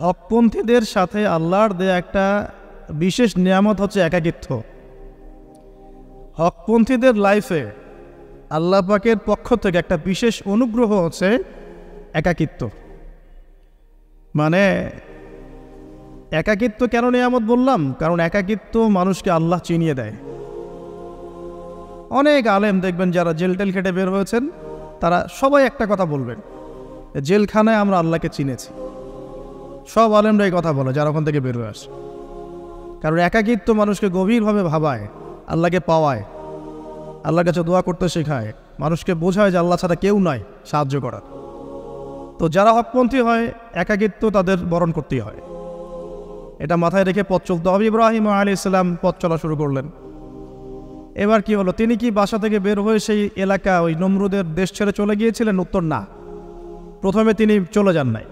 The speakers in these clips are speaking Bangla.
হকপন্থীদের সাথে আল্লাহর দেয়া একটা বিশেষ নিয়ামত হচ্ছে একাকিত্ব। হকপন্থীদের লাইফে আল্লাহ পাকের পক্ষ থেকে একটা বিশেষ অনুগ্রহ হচ্ছে একাকিত্ব। মানে একাকিত্ব কেন নিয়ামত বললাম? কারণ একাকিত্ব মানুষকে আল্লাহ চিনিয়ে দেয়। অনেক আলেম দেখবেন যারা জেল টেল খেটে বের হয়েছেন, তারা সবাই একটা কথা বলবেন, জেলখানায় আমরা আল্লাহকে চিনেছি। সব আলেমরা এই কথা বলে যারা ওখান থেকে বের হয়ে আসে। কারণ একাকিত্ব মানুষকে গভীরভাবে ভাবায়, আল্লাহকে পাওয়ায়, আল্লাহর কাছে দোয়া করতে শেখায়, মানুষকে বোঝায় যে আল্লাহ ছাড়া কেউ নাই সাহায্য করার। তো যারা হকপন্থী হয় একাকিত্ব তাদের বরণ করতেই হয়, এটা মাথায় রেখে পথ চলতে হবে। ইব্রাহিম আলাইহিস সালাম পথ চলা শুরু করলেন। এবার কি হলো? তিনি কি বাসা থেকে বের হয়ে সেই এলাকা ওই নমরুদের দেশ ছেড়ে চলে গিয়েছিলেন? উত্তর না। প্রথমে তিনি চলে যান নাই,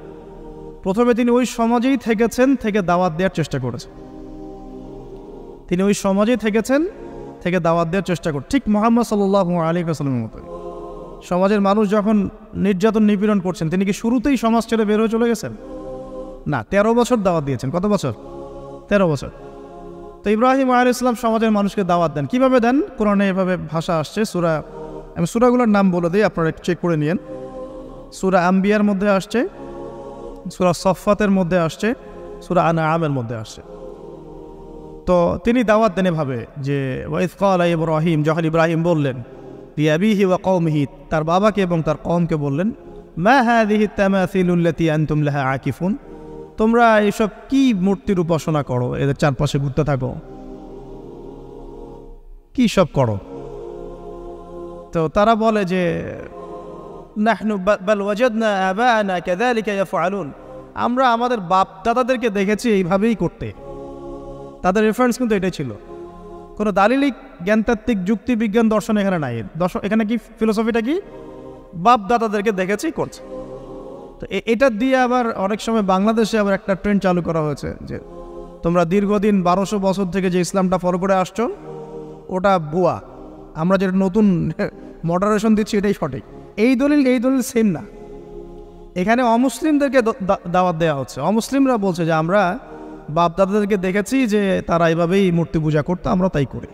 প্রথমে তিনি ওই সমাজেই থেকেছেন, থেকে দাওয়াত দেওয়ার চেষ্টা করেছেন। তিনি ওই সমাজেই থেকেছেন, থেকে দাওয়াত দেওয়ার চেষ্টা করেন, ঠিক মুহাম্মদ সাল্লাল্লাহু আলাইহি ওয়াসাল্লামের মতো। সমাজের মানুষ যখন নির্যাতন নিপীড়ন করছেন, তিনি কি শুরুতেই সমাজ ছেড়ে বের হয়ে চলে গেছেন? না, 13 বছর দাওয়াত দিয়েছেন। কত বছর? 13 বছর। তো ইব্রাহিম আলাইহিস সালাম সমাজের মানুষকে দাওয়াত দেন। কিভাবে দেন? কোরআনে এভাবে ভাষা আসছে। আমি সূরাগুলোর নাম বলে দিই, আপনারা চেক করে নিয়েন। সূরা আম্বিয়ার মধ্যে আসছে, সূরা সফফাতের মধ্যে আসছে, সূরা আনআমের মধ্যে আসছে। তো তিনি দাওয়াত দেন এভাবে যে ওয়াইজ ক্বালা ইব্রাহিম, যখন ইব্রাহিম বললেন লিআবিহি ওয়া কওমিহি, তার বাবাকে এবং তার কওমকে বললেন, মা হাযিহি তামাসিলু আল্লাতী আনতুম লাহা আকিফুন, তোমরা এসব কি মূর্তির উপাসনা করো, এদের চারপাশে ঘুরতে থাকো, কি সব করো? তো তারা বলে যে নাহনু বাল ওয়াজাদনা আবাআনা কাযালিকা ইয়াফআলুন, আমরা আমাদের বাপ দাদাদেরকে দেখেছি এইভাবেই করতে। তাদের রেফারেন্স কিন্তু এটাই ছিল। কোনো দালিলিক জ্ঞানতাত্ত্বিক যুক্তি বিজ্ঞান দর্শন এখানে নাই। এখানে কি ফিলোসফিটা কি? বাপ দাদাদেরকে দেখেছি করছে। তো এটা দিয়ে আবার অনেক সময় বাংলাদেশে আবার একটা ট্রেন্ড চালু করা হয়েছে যে তোমরা দীর্ঘদিন 1200 বছর থেকে যে ইসলামটা ফলো করে আসছো ওটা ভুয়া, আমরা যেটা নতুন মডারেশন দিচ্ছি এটাই সঠিক। এই দলিল সেম না। এখানে অমুসলিমদেরকে দাওয়াত দেওয়া হচ্ছে। অমুসলিমরা বলছে যে আমরা বাপ দাদাদেরকে দেখেছি যে তারা এইভাবেই মূর্তি পূজা করতো, আমরা তাই করি।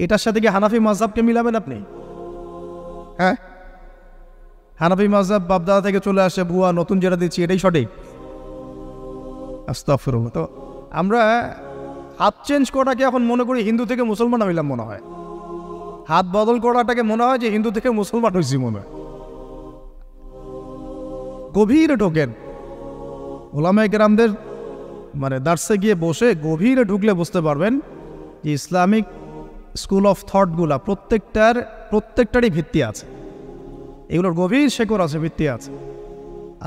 এটার সাথে কি হানাফি মাযহাবকে মিলাবেন আপনি? হ্যাঁ, হানাফি মাযহাব বাপ দাদা থেকে চলে আসে, ভুয়া, নতুন যেটা দিচ্ছি এটাই সঠিক। আস্তাগফিরুল্লাহ। তো আমরা হাত চেঞ্জ করাটাকে এখন মনে করি হিন্দু থেকে মুসলমান হইলাম মনে হয়। হাত বদল করাটাকে মনে হয় যে হিন্দু থেকে মুসলমান হয়েছি মনে হয়। গভীরে ঢোকেন, ওলামায়ে কেরামদের মানে দার্সে গিয়ে বসে গভীরে ঢুকলে বুঝতে পারবেন যে ইসলামিক স্কুল অফ থটগুলা প্রত্যেকটারই ভিত্তি আছে, এগুলোর গভীর শেকড় আছে, ভিত্তি আছে।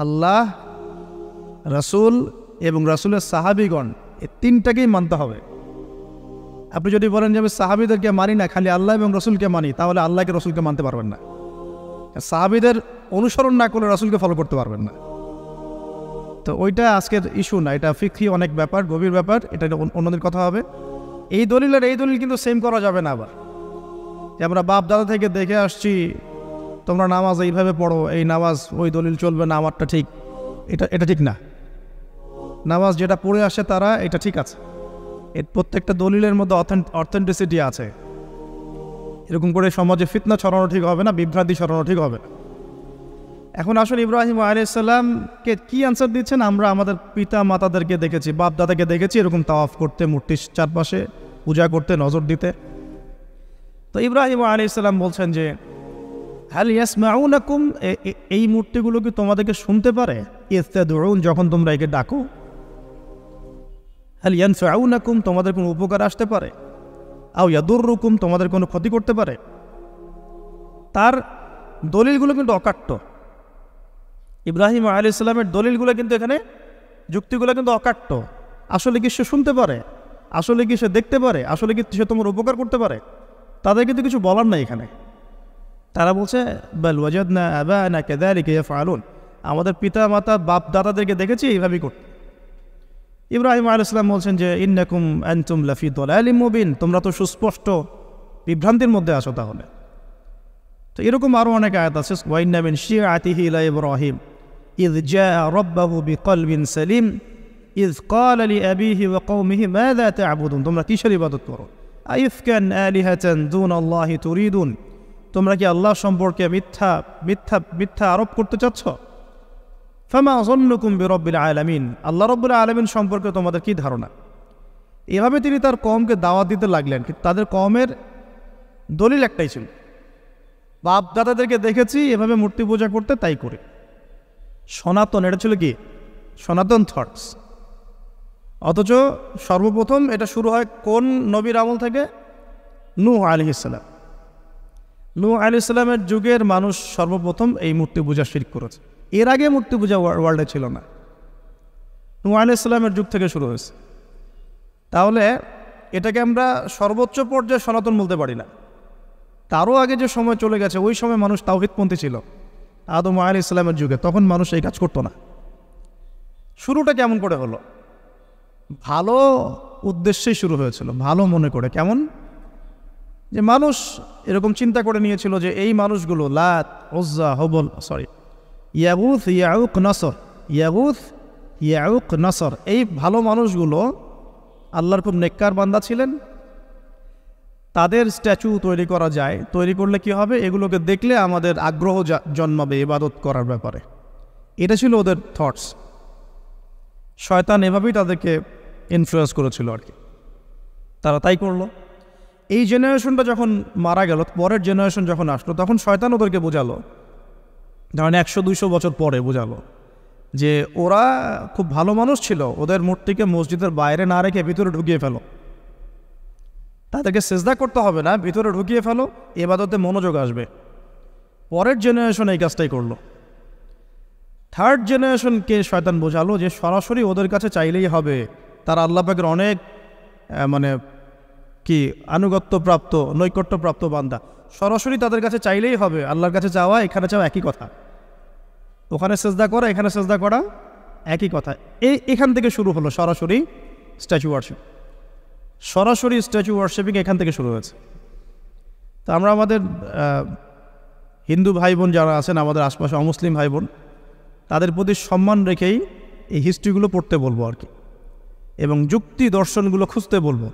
আল্লাহ, রাসূল এবং রাসূলের সাহাবীগণ, এই তিনটাকেই মানতে হবে। আপনি যদি বলেন যে আমি সাহাবীদেরকে মানি না, খালি আল্লাহ এবং রসুলকে মানি, তাহলে আল্লাহকে রসুলকে মানতে পারবেন না। সাহাবীদের অনুসরণ না করলে রসুলকে ফলো করতে পারবেন না। তো ওইটা আজকের ইস্যু না, এটা ফিকহি অনেক ব্যাপার, গভীর ব্যাপার, এটা অন্যদের কথা হবে। এই দলিল আর এই দলিল কিন্তু সেম করা যাবে না। আবার যে আমরা বাপ দাদা থেকে দেখে আসছি তোমরা নামাজ এইভাবে পড়ো, এই নামাজ ওই দলিল চলবে না, আমারটা ঠিক, এটা ঠিক না। নামাজ যেটা পড়ে আসে তারা এটা ঠিক আছে, এর প্রত্যেকটা দলিলের মধ্যে অথেন্টিসিটি আছে। এরকম করে সমাজে ফিতনা ছড়ানো ঠিক হবে না, বিভ্রান্তি ছড়ানো ঠিক হবে না। এখন আসলে ইব্রাহিম আলাইহিস সালামকে কি আনসার দিচ্ছেন? আমরা আমাদের পিতা মাতাদেরকে দেখেছি, বাপ দাদাকে দেখেছি এরকম তাওয়াফ করতে, মূর্তির চারপাশে পূজা করতে, নজর দিতে। তো ইব্রাহিম আলাইহিস সালাম বলছেন যে হাল ইয়াসমাউনাকুম, এই মূর্তিগুলো কি তোমাদেরকে শুনতে পারে? ইস্তাদউন, যখন তোমরা একে ডাকো। হাল ইয়ানফাউনাকুম, তোমাদের কোনো উপকার আসতে পারে? আও ইয়াদুররুকুম, তোমাদের কোনো ক্ষতি করতে পারে? তার দলিলগুলো কিন্তু অকাট্য। ইব্রাহিম আলাইহিস সালামের দলিলগুলো কিন্তু এখানে, যুক্তিগুলো কিন্তু অকাট্য। আসলে কি সে শুনতে পারে? আসলে কি সে দেখতে পারে? আসলে কি সে তোমার উপকার করতে পারে? তাদের কিন্তু কিছু বলার নাই এখানে। তারা বলছে বাল ওয়াজাদনা আবাআনা কাযালিকা ইয়াফআলুন, আমাদের পিতা মাতা বাপ দাদাদেরকে দেখেছি এইভাবেই করতে। ইব্রাহিম আলাইহিস সালাম বলছেন যে ইন্নাকুম আনতুম লাফি দালালিম মুবিন, তোমরা তো সুস্পষ্ট বিভ্রান্তির মধ্যে আছো তাহলে। তো এরকম আরও অনেক আয়াত আছে, ওয়াইন্না মিন শিআতিহি লা ইব্রাহিম, ইয জাআ রাব্বাহু বিকলবিন সালিম ইয ক্বালা লিআবিহি ওয়া কওমিহি মাযা তা'বুদুন, তোমরা কিসের ইবাদত করো? আইফকান আলিহাতান দুনাল্লাহি তুরিদুন, তোমরা কি আল্লাহ সম্পর্কে মিথ্যা মিথ্যা মিথ্যা আরোপ করতে চাচ্ছ? ফামা যন্নুকুম বিরব্বিল আলামিন, আল্লাহ রাব্বুল আলামিন সম্পর্কে তোমাদের কি ধারণা? এভাবে তিনি তার কওমকে দাওয়াত দিতে লাগলেন। কিন্তু তাদের কওমের দলিল একটাই ছিল, বাপ দাদাদেরকে দেখেছি এভাবে মূর্তি পূজা করতে, তাই করে। সনাতন, এটা ছিল কি সনাতন থটস। অথচ সর্বপ্রথম এটা শুরু হয় কোন নবীর আমল থেকে? নূহ আলাইহিস সালাম। নূহ আলাইহিস সালামের যুগের মানুষ সর্বপ্রথম এই মূর্তি পূজা শিরক করেছে। এর আগে মূর্তি পূজা ওয়ার্ল্ডে ছিল না, নূহ আলাইহিস সালামের যুগ থেকে শুরু হয়েছে। তাহলে এটাকে আমরা সর্বোচ্চ পর্যায়ে সনাতন বলতে পারি না। তারও আগে যে সময় চলে গেছে, ওই সময় মানুষ তাওহীদপন্থী ছিল। আদম আলাইহিস সালামের যুগে তখন মানুষ এই কাজ করতো না। শুরুটা কেমন করে হলো? ভালো উদ্দেশ্যেই শুরু হয়েছিল, ভালো মনে করে। কেমন? যে মানুষ এরকম চিন্তা করে নিয়েছিল যে এই মানুষগুলো লাত, উজ্জা, হবল, ইয়াগুথ, ইয়াউক, নসর, ইয়াগুথ, ইয়াউক, নসর, এই ভালো মানুষগুলো আল্লাহর খুব নেককার বান্দা ছিলেন। তাদের স্ট্যাচু তৈরি করা যায়, তৈরি করলে কি হবে? এগুলোকে দেখলে আমাদের আগ্রহ জন্মাবে ইবাদত করার ব্যাপারে। এটা ছিল ওদের থটস। শয়তান এভাবেই তাদেরকে ইনফ্লুয়েন্স করেছিল আর কি, তারা তাই করলো। এই জেনারেশনটা যখন মারা গেল, পরের জেনারেশন যখন আসলো, তখন শয়তান ওদেরকে বোঝালো, ধরেন 100-200 বছর পরে বোঝালো যে ওরা খুব ভালো মানুষ ছিল, ওদের মূর্তিকে মসজিদের বাইরে না রেখে ভিতরে ঢুকিয়ে ফেলো, তাদেরকে সেজদা করতে হবে না, ভিতরে ঢুকিয়ে ফেলো, ইবাদতে মনোযোগ আসবে। পরের জেনারেশন এই কাজটাই করলো। থার্ড জেনারেশনকে শয়তান বোঝালো যে সরাসরি ওদের কাছে চাইলেই হবে, তারা আল্লাহ পাকের অনেক কি আনুগত্যপ্রাপ্ত, নৈকট্যপ্রাপ্ত বান্দা, সরাসরি তাদের কাছে চাইলেই হবে। আল্লাহর কাছে চাওয়া এখানে চাওয়া একই কথা, ওখানে সেজদা করা এখানে সেজদা করা একই কথা। এখান থেকে শুরু হলো সরাসরি স্ট্যাচু ওয়ার্শিপ। সরাসরি স্ট্যাচু ওয়ার্শিপিং এখান থেকে শুরু হয়েছে। তো আমরা আমাদের হিন্দু ভাই বোন যারা আছেন, আমাদের আশপাশে অমুসলিম ভাই বোন, তাদের প্রতি সম্মান রেখেই এই হিস্ট্রিগুলো পড়তে বলবো আর কি, এবং যুক্তি দর্শনগুলো খুঁজতে বলবো।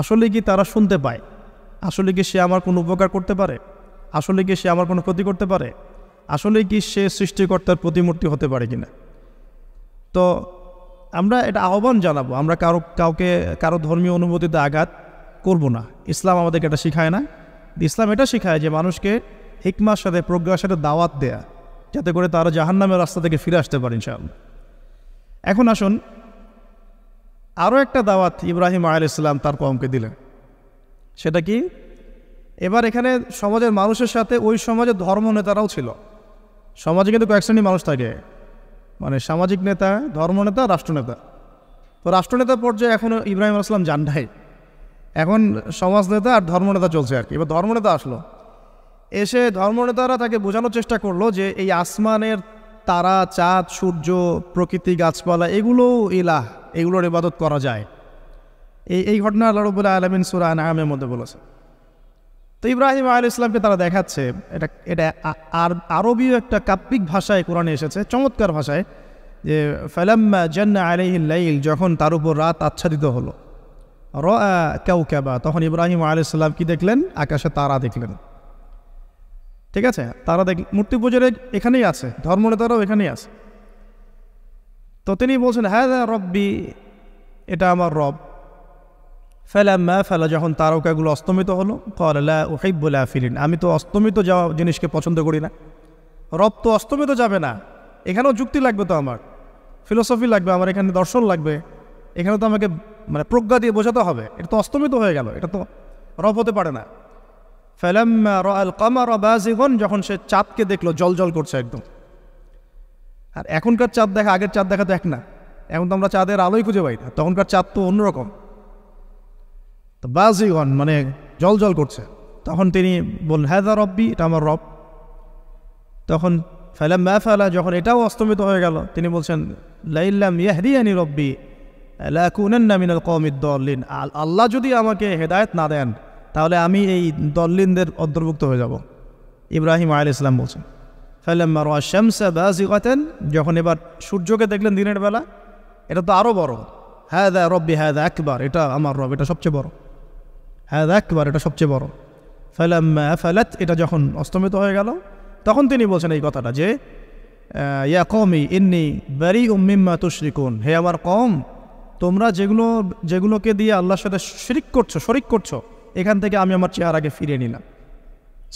আসলে কি তারা শুনতে পায়? আসলে কি সে আমার কোনো উপকার করতে পারে? আসলে কি সে আমার কোনো ক্ষতি করতে পারে? আসলে কি সে সৃষ্টিকর্তার প্রতিমূর্তি হতে পারে কিনা? তো আমরা এটা আহ্বান জানাবো, আমরা কারো ধর্মীয় অনুভূতিতে আঘাত করব না। ইসলাম আমাদেরকে এটা শিখায় না। ইসলাম এটা শিখায় যে মানুষকে হিকমার সাথে, প্রজ্ঞার সাথে দাওয়াত দেয়া, যাতে করে তারা জাহান্নামের রাস্তা থেকে ফিরে আসতে পারে ইনশাআল্লাহ। এখন আসুন, আরও একটা দাওয়াত ইব্রাহিম আলাইহিস সালাম তার কওমকে দিলেন। সেটা কি? এবার এখানে সমাজের মানুষের সাথে ওই সমাজের ধর্ম নেতারাও ছিল। সমাজে কিন্তু কয়েক শ্রেণীর মানুষ থাকে, মানে সামাজিক নেতা, ধর্মনেতা, রাষ্ট্রনেতা। তো রাষ্ট্রনেতা পর্যায়ে এখনও ইব্রাহিম আলাইহিস সালাম যান নাই, এখন সমাজ নেতা আর ধর্মনেতা চলছে আর কি। এবার ধর্মনেতা আসলো, এসে ধর্মনেতারা তাকে বোঝানোর চেষ্টা করলো যে এই আসমানের তারা, চাঁদ, সূর্য, প্রকৃতি, গাছপালা, এগুলো ইলাহ, এগুলোর ইবাদত করা যায়। এই ঘটনা আল্লাহ রাব্বুল আলামিন সূরা আনআমের মধ্যে বলেছে। তো ইব্রাহিম আলাইহিস সালামকে তারা দেখাচ্ছে, এটা আরবীয় একটা কাব্যিক ভাষায় কোরআনে এসেছে, চমৎকার ভাষায়, যে ফালাম্মা জান্না আলাইহিল লাইল, যখন তার উপর রাত আচ্ছাদিত হলো, রাআ কাওকাবা, তখন ইব্রাহিম আলাইহিস সালাম কি দেখলেন? আকাশে তারা দেখলেন। ঠিক আছে, তারা মূর্তি পূজার এখানেই আছে, ধর্মনেতারাও এখানেই আছে। তো তিনি বলছেন হাযা রব্বি, এটা আমার রব। ফালাম্মা ফালা, যখন তারকাগুলো অস্তমিত হলো, ক্বালা লা উহিব্বুল আফিলিন, আমি তো অস্তমিত যাওয়া জিনিসকে পছন্দ করি না। রব তো অস্তমিত যাবে না, এখানেও যুক্তি লাগবে, তো আমার ফিলোসফি লাগবে, আমার এখানে দর্শন লাগবে, এখানে তো আমাকে মানে প্রজ্ঞা দিয়ে বোঝাতে হবে। এটা তো অস্তমিত হয়ে গেল, এটা তো রব হতে পারে না। ফালাম্মা রাআল কামারা বাযিগান, যখন সে চাঁদকে দেখলো জলজল করছে একদম। আর এখনকার চাঁদ দেখা আগের চাঁদ দেখা তো এক না, এখন তো আমরা চাঁদের আলোই খুঁজে পাই না, তখনকার চাঁদ তো অন্যরকম। তো বাযিগান মানে জলজল করছে, তখন তিনি বললেন হাযা রব্বি, এটা আমার রব। তখন ফালাম্মা ফালা, যখন এটাও অস্তমিত হয়ে গেল, তিনি বলছেন লাইল্লাম ইয়াহদিয়ানি রব্বি লাকুনান্না মিনাল কওমিদ দাল্লিন, আল্লাহ যদি আমাকে হেদায়েত না দেন তাহলে আমি এই দল্লিনদের অন্তর্ভুক্ত হয়ে যাব। ইব্রাহিম আলাইহিস সালাম বলছেন ফালাম্মা রাআ শামসা বাযিগাতান, যখন এবার সূর্যকে দেখলেন দিনের বেলা, এটা তো আরও বড়, হাযা রব্বি হাযা আকবার, এটা আমার রব, এটা সবচেয়ে বড়, হাযা আকবার, এটা সবচেয়ে বড়। ফালাম্মা আফালাত, এটা যখন অস্তমিত হয়ে গেল, তখন তিনি বলছেন এই কথাটা যে ইয়া কওমি ইন্নী বারিউম মিম্মা তুশরিকুন, হে আমার কওম, তোমরা যেগুলোকে দিয়ে আল্লাহর সাথে শরিক করছো, এখান থেকে আমি আমার চেহারাকে ফিরিয়ে নিলাম।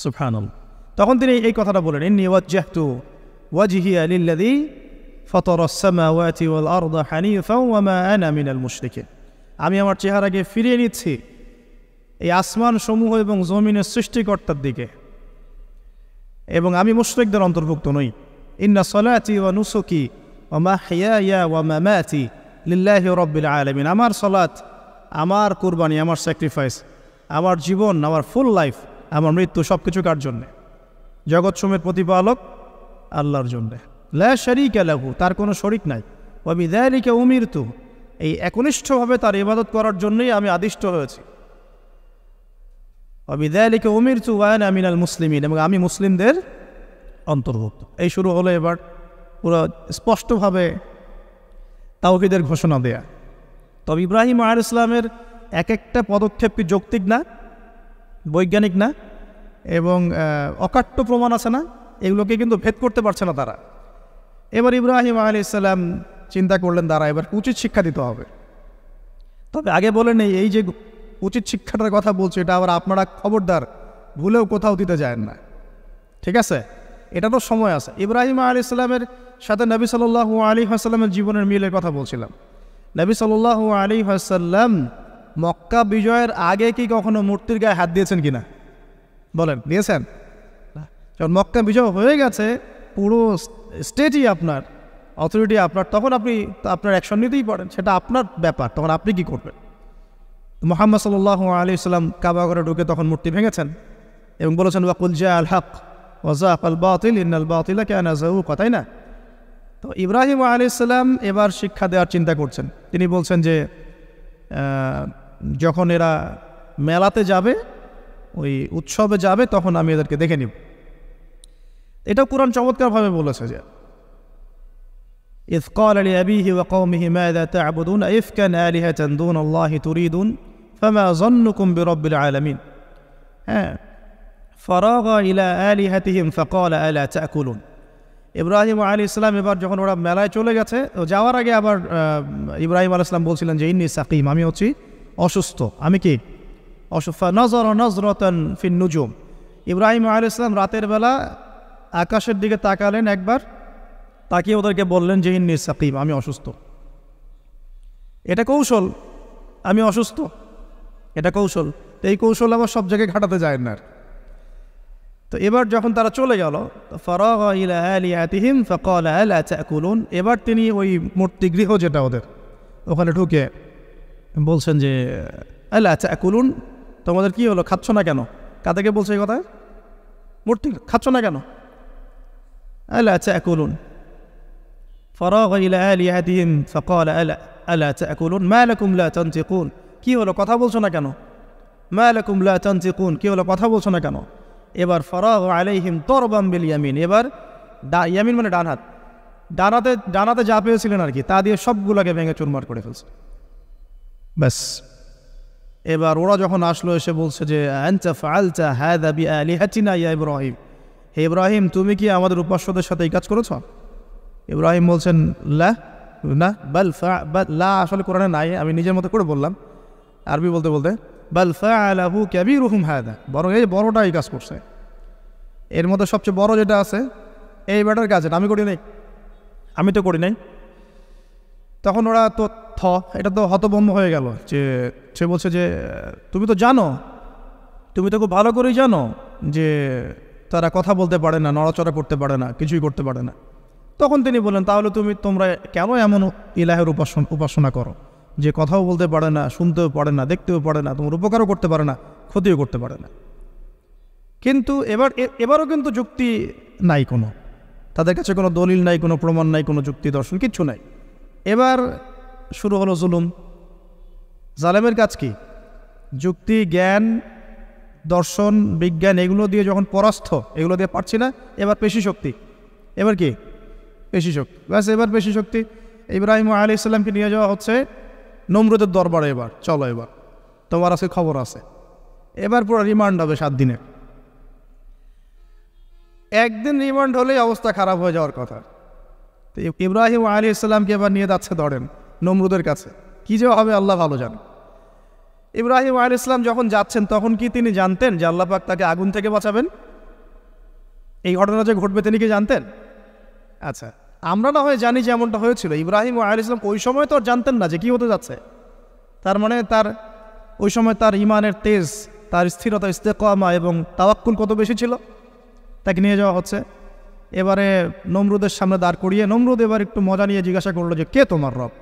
সুবহানাল্লাহ। তখন তিনি এই কথাটা বলেন, ইন্নী ওয়াজ্জাহতু ওয়াজহিয়া লিল্লাযী ফাতারাস সামাওয়াতি ওয়াল আরদা হানিফাও ওয়া মা আনা মিনাল মুশরিকিন, আমি আমার চেহারাকে ফিরিয়ে নিচ্ছি এই আসমান সমূহ এবং জমিনের সৃষ্টিকর্তার দিকে, এবং আমি মুশরিকদের অন্তর্ভুক্ত নই। ইন্না সলাতি ওয়া নুসুকি ওয়া মাহইয়ায়া ওয়া মামাতি লিল্লাহি রাব্বিল আলামিন, আমার সলাত, আমার কুরবানি, আমার স্যাক্রিফাইস, আমার জীবন, আমার ফুল লাইফ, আমার মৃত্যু, সব কিছু কার জন্যে? জগৎসমূহের প্রতিপালক আল্লাহর জন্যে। লা শারীকা লাহু, তার কোনো শরিক নাই। ওয়া বিযালিকা উমিরতু, এই একনিষ্ঠভাবে তার ইবাদত করার জন্যই আমি আদিষ্ট হয়েছি। ওয়া বিযালিকা উমিরতু ওয়া আনা মিনাল মুসলিমিন, এবং আমি মুসলিমদের অন্তর্ভুক্ত। এই শুরু হলো এবার পুরো স্পষ্টভাবে তাওহীদের ঘোষণা দেয়া। তবে ইব্রাহিম আলাইহিস সালামের এক একটা পদক্ষেপ কি যৌক্তিক না, বৈজ্ঞানিক না, এবং অকাট্য প্রমাণ আছে না, এগুলোকে কিন্তু ভেদ করতে পারছে না তারা। এবার ইব্রাহিম আলাইহিস সালাম চিন্তা করলেন, তারা এবার উচিত শিক্ষা দিতে হবে। তবে আগে বলেন, এই যে উচিত শিক্ষাটার কথা বলছে, এটা আবার আপনারা খবরদার ভুলেও কোথাও দিতে যায় না, ঠিক আছে? এটা তো সময় আছে। ইব্রাহিম আলাইহিস সালামের সাথে নবী সাল্লাল্লাহু আলাইহি ওয়াসাল্লামের জীবনের মিলের কথা বলছিলাম। নবী সাল্লাল্লাহু আলাইহি ওয়াসাল্লাম মক্কা বিজয়ের আগে কি কখনো মূর্তির গায়ে হাত দিয়েছেন কিনা বলেন? দিয়েছেন? যখন মক্কা বিজয় হয়ে গেছে, পুরো স্টেটই আপনার, অথরিটি আপনার, তখন আপনি আপনার অ্যাকশন নিতেই পারেন, সেটা আপনার ব্যাপার, তখন আপনি কি করবেন? মুহাম্মদ সাল্লাল্লাহু আলাইহি ওয়াসাল্লাম কাবা ঘরে ঢুকে তখন মূর্তি ভেঙেছেন এবং বলেছেন ওয়াকুল জাআল হক ওয়া যাকাল বাতিল ইন্নাল বাতিলা কানা যাহুকা, তাই না? তো ইব্রাহিম আলাইহিস সালাম এবার শিক্ষা দেওয়ার চিন্তা করছেন। তিনি বলছেন যে যখন এরা মেলাতে যাবে, ওই উৎসবে যাবে, তখন আমি এদেরকে দেখে নিব। এটাও কুরআন চমৎকারভাবে বলেছে যে ইয ক্বালা লিআবিহি ওয়া কওমিহি মাযা তা'বুদুন আইফকান আলিহাতান দুনাল্লাহি তুরিদুন ফামা যান্নুকুম বিরাব্বিল আলামিন। হ্যাঁ, ফারাগা ইলা আলিহাতিহিম ফাকালা আলা তা'কুলুন। ইব্রাহিম আলাইহিস সালাম এবার যখন ওরা মেলায় চলে গেছে, যাওয়ার আগে আবার ইব্রাহিম আলাইহিস সালাম বলছিলেন যে ইন্নী সাকিম, আমি হচ্ছি অসুস্থ। আমি কি অসুস্থ? নাযারা নাযরাতান ফিন নুজুম, ইব্রাহিম আলাইহিস সালাম রাতের বেলা আকাশের দিকে তাকালেন একবার, তাকিয়ে ওদেরকে বললেন যে ইন্নী সাকিম, আমি অসুস্থ। এটা কৌশল, আমি অসুস্থ, এটা কৌশল। তো এই কৌশল আবার সব জায়গায় ঘাটাতে যায় না। তো এবার যখন তারা চলে গেল, ফারাগা ইলা আলিহাতিহিম ফাকালা আলা তা'কুলুন, এবার তিনি ওই মূর্তিগৃহ যেটা ওদের, ওখানে ঢুকে বলছেন যে আলা তা'কুলুন, তোমাদের কি হলো, খাচ্ছ না কেন? কাদেরকে বলছে এই কথা? মূর্তি, খাচ্ছ না কেন? আলা তা'কুলুন। ফারাগা ইলা আলিহাতিহিম ফাকালা আলা তা'কুলুন মা লাকুম লা তানতিকুন, কি হলো, কথা বলছো না কেন? মা লাকুম লা তানতিকুন, কি হলো, কথা বলছো না কেন? এবার ফারাগা আলাইহিম দরবাম বিল ইয়ামিন, এবার ইয়ামিন মানে ডান হাত, ডানাতে যা পেয়েছিলেন আর কি, তা দিয়ে সবগুলোকে ভেঙে চুরমার করে ফেলছে। ব্যাস, এবার ওরা যখন আসলো, এসে বলছে যে আনতা ফাআলতা হাযা বিআলিহাতিনা ইয়া ইব্রাহিম, হে ইব্রাহিম, তুমি কি আমাদের উপাস্যদের সাথে এই কাজ করেছ? ইব্রাহিম বলছেন লা, না, বাল লা আসলে কোরআনে নাই, আমি নিজের মতো করে বললাম আরবি বলতে বলতে। বাল ফাআলাহু কাবীরুহুম হাযা, বরং এই বড়টা এই কাজ করছে, এর মধ্যে সবচেয়ে বড় যেটা আছে এই ব্যাটার কাজ, আমি করি নাই, আমি তো করি নাই। তখন ওরা তো এটা তো হতভম্ব হয়ে গেল, যে সে বলছে যে তুমি তো জানো, তুমি তো খুব ভালো করেই জানো যে তারা কথা বলতে পারে না, নড়াচড়া করতে পারে না, কিছুই করতে পারে না। তখন তিনি বললেন, তাহলে তোমরা কেন এমন ইলাহের উপাসনা করো যে কথাও বলতে পারে না, শুনতেও পারে না, দেখতেও পারে না, তোমার উপকারও করতে পারে না, ক্ষতিও করতে পারে না। কিন্তু এবারও কিন্তু যুক্তি নাই কোনো, তাদের কাছে কোনো দলিল নাই, কোনো প্রমাণ নাই, কোনো যুক্তি দর্শন কিচ্ছু নাই। এবার শুরু হলো জুলুম। জালেমের কাজ কি? যুক্তি, জ্ঞান, দর্শন, বিজ্ঞান এগুলো দিয়ে যখন পরাস্ত, এগুলো দিয়ে পারছি না, এবার পেশি শক্তি, এবার কি পেশি শক্তি, ব্যাস এবার পেশি শক্তি। ইব্রাহিম আলাইহিস সালামকে নিয়ে যাওয়া হচ্ছে নমরুদের দরবারে। এবার চলো, এবার তোমার আজকে খবর আছে। এবার পুরো রিমান্ড হবে 7 দিনের। একদিন রিমান্ড হলেই অবস্থা খারাপ হয়ে যাওয়ার কথা। তো ইব্রাহিম আলাইহিস সালামকে এবার নিয়ে যাচ্ছে ধরেন নমরুদের কাছে। কি যে হবে আল্লাহ ভালো জানেন। ইব্রাহিম আলাইহিস সালাম যখন যাচ্ছেন তখন কি তিনি জানতেন যে আল্লাহ পাক তাকে আগুন থেকে বাঁচাবেন? এই ঘটনা যে ঘটবে তিনি কি জানতেন? আচ্ছা, আমরা না হয় জানি যে এমনটা হয়েছিল। ইব্রাহিম আলাইহিস সালাম ওই সময় তো আর জানতেন না যে কী হতে যাচ্ছে। তার মানে তার ওই সময় তার ইমানের তেজ, তার স্থিরতা, ইস্তেকামা এবং তাওয়াক্কুল কত বেশি ছিল। তাকে নিয়ে যাওয়া হচ্ছে। এবারে নমরুদের সামনে দাঁড় করিয়ে নমরুদ এবার একটু মজা নিয়ে জিজ্ঞাসা করলো যে কে তোমার রব?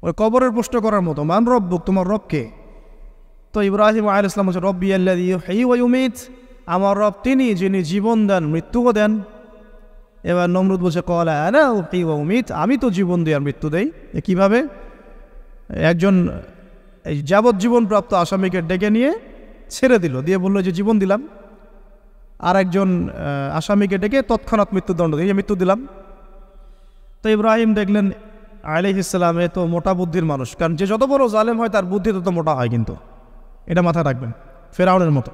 ওই কবরের প্রশ্ন করার মতো, মান রব্বুক, তোমার রব কে? তো ইব্রাহিম আলাইহিস সালাম বলছে রব্বি আল্লাযী ইউহয়ী ওয়া ইউমীত, আমার রব তিনি যিনি জীবন দেন মৃত্যুও দেন। এবার নমরুদ বলছে ক্বালা আনা উহয়ী ওয়া উমীত, আমি তো জীবন দিই আর মৃত্যু দেই। কীভাবে? একজন এই যাবজ্জীবনপ্রাপ্ত আসামিকে ডেকে নিয়ে ছেড়ে দিল, দিয়ে বললো যে জীবন দিলাম। আর একজন আসামিকে ডেকে তৎক্ষণাৎ মৃত্যুদণ্ড দিয়ে মৃত্যু দিলাম। তো ইব্রাহিম দেখলেন আলাইহিস সালাম এ তো মোটা বুদ্ধির মানুষ, কারণ যে যত বড় জালেম হয় তার বুদ্ধি তত মোটা হয়, কিন্তু এটা মাথায় রাখবেন। ফেরাউনের মতো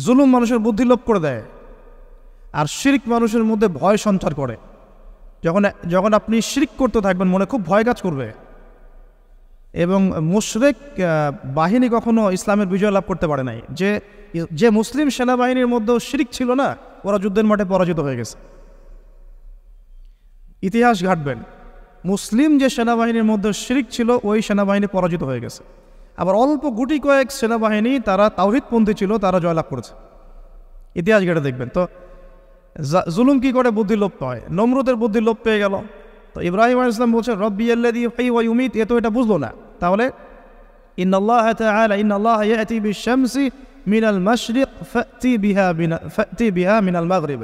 জুলুম মানুষের বুদ্ধি লোপ করে দেয়, আর শিরক মানুষের মধ্যে ভয় সঞ্চার করে। যখন আপনি শিরক করতে থাকবেন মনে খুব ভয় কাজ করবে। এবং মুশরিক বাহিনী কখনো ইসলামের বিজয় লাভ করতে পারে নাই। যে মুসলিম সেনাবাহিনীর মধ্যেও শিরক ছিল না, ওরা যুদ্ধের মাঠে পরাজিত হয়ে গেছে। ইতিহাস ঘাটবেন, মুসলিম যে সেনাবাহিনীর মধ্যে শিরক ছিল ওই সেনাবাহিনী পরাজিত হয়ে গেছে। আবার অল্প গুটি কয়েক সেনাবাহিনী তারা তাওহীদপন্থী ছিল, তারা জয়লাভ করেছে। ইতিহাস ঘেটে দেখবেন। তো জুলুম কি করে বুদ্ধি লোপ পায়? নমরুদের বুদ্ধি লোপ পেয়ে গেল। তো ইব্রাহিম আলাইহিস সালাম বলছেন রব্বি আল্লাযী ইউহয়ী ওয়া ইউমীত, এ তো এটা বুঝলো না। তাহলে ইন্নাল্লাহা তাআলা ইন্নাল্লাহা ইয়াতি বিশ-শামসি মিনাল মাশরিক ফাতি বিহা মিনাল মাগরিব।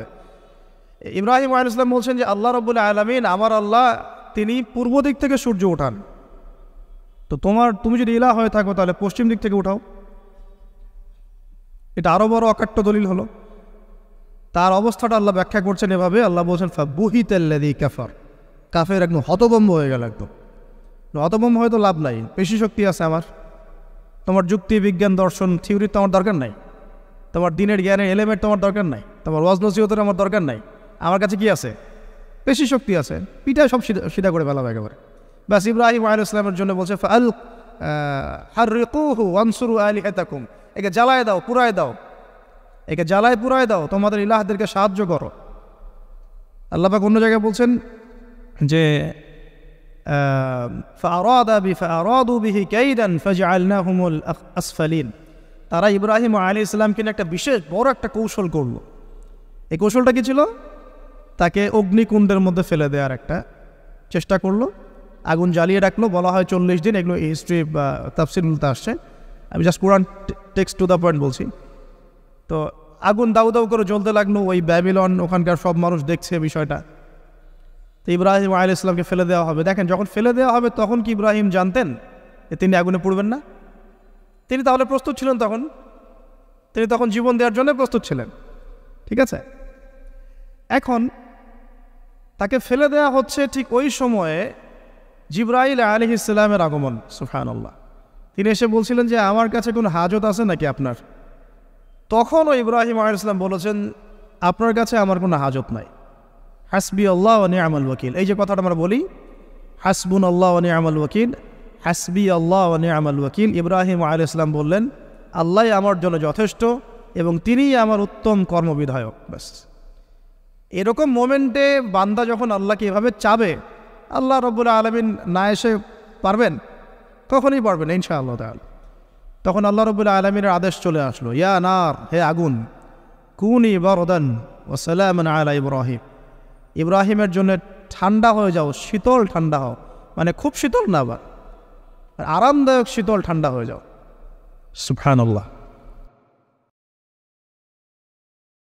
ইব্রাহিম আলাইহিস সালাম বলছেন যে আল্লাহ রাব্বুল আলামিন, আমার আল্লাহ, তিনি পূর্ব দিক থেকে সূর্য ওঠান। তো তুমি যদি ইলাহ হয়ে থাকো তাহলে পশ্চিম দিক থেকে উঠাও। এটা আরো বড় অকাট্য দলিল হলো। তার অবস্থাটা আল্লাহ ব্যাখ্যা করছেন এভাবে, আল্লাহ বলছেন ফাবুহিতাল্লাযী কাফার, কাফের একদম হতভম্ব হয়ে গেল। একদম হতভম্ব হয়তো লাভ নাই, পেশি শক্তি আছে আমার। তোমার যুক্তি, বিজ্ঞান, দর্শন, থিওরি তো আমার দরকার নাই। তোমার দিনের জ্ঞানের এলিমেন্ট তোমার দরকার নাই। তোমার ওয়াজ নসিহতের আমার দরকার নাই। আমার কাছে কি আছে? পেশি শক্তি আছে। পিঠায় সব সিধা করে ফেলা হয় একেবারে। ব্যাস ইব্রাহিম আলাইহিস সালামের জন্য বলছে ফাল হাররিকুহু ওয়ানসুরু আলিহাতাকুম, একে জ্বালায় দাও, পুরায় দাও, একে জ্বালায় পুরায় দাও, তোমাদের ইলাহদেরকে সাহায্য করো। আল্লাহ পাক অন্য জায়গায় বলছেন যে ফাআরাদু বিহি কাইদান ফাজআলনাহুমুল আসফালিন, তারা ইব্রাহিম আলাইহিস সালামকে একটা বিশেষ বড় একটা কৌশল করলো। এই কৌশলটা কি ছিল? তাকে অগ্নিকুণ্ডের মধ্যে ফেলে দেওয়ার একটা চেষ্টা করলো, আগুন জ্বালিয়ে রাখলো। বলা হয় 40 দিন, এগুলো হিস্ট্রি বা তাফসীরগুলোতে আসছে। আমি just Quran text to the point বলছি। তো আগুন দাউ দাউ করে জ্বলতে লাগলো। ওই ব্যাবিলন, ওখানকার সব মানুষ দেখছে বিষয়টা। তো ইব্রাহিম আলাইহিস সালামকে ফেলে দেওয়া হবে। দেখেন, যখন ফেলে দেওয়া হবে তখন কি ইব্রাহিম জানতেন যে তিনি আগুনে পুড়বেন না? তিনি তাহলে প্রস্তুত ছিলেন। তিনি তখন জীবন দেওয়ার জন্য প্রস্তুত ছিলেন। ঠিক আছে। এখন তাকে ফেলে দেওয়া হচ্ছে, ঠিক ওই সময়ে জিবরাইল আলাইহিস সালামের আগমন। সুবহানাল্লাহ। তিনি এসে বলছিলেন যে আমার কাছে কোনো হাজত আছে নাকি আপনার? তখনও ইব্রাহিম আলাইহিস সালাম বলেছেন আপনার কাছে আমার কোনো হাজত নাই। হাসবি আল্লাহ ওয়া নি'মাল ওয়াকিল, এই যে কথাটা আমরা বলি হাসবুন আল্লাহ ওয়া নি'মাল ওয়াকিল, হাসবি আল্লাহ ওয়া নি'মাল ওয়াকিল। ইব্রাহিম আলাইহিস সালাম বললেন আল্লাহ আমার জন্য যথেষ্ট এবং তিনিই আমার উত্তম কর্মবিধায়ক। ব্যাস। এরকম মোমেন্টে বান্দা যখন আল্লাহকে এভাবে চাবে, আল্লাহ রাব্বুল আলামিন না এসে পারবেন? কখনই পারবেন না ইনশাআল্লাহ তাআলা। তখন আল্লাহ রাব্বুল আলামিনের আদেশ চলে আসলো, ইয়া নার, হে আগুন, কুনি বারদান ওয়া সালামান আলা ইব্রাহিম, ইব্রাহিমের জন্য ঠান্ডা হয়ে যাও, শীতল ঠান্ডা হও। মানে খুব শীতল না, আবার আরামদায়ক শীতল ঠান্ডা হয়ে যাও। সুবহানাল্লাহ।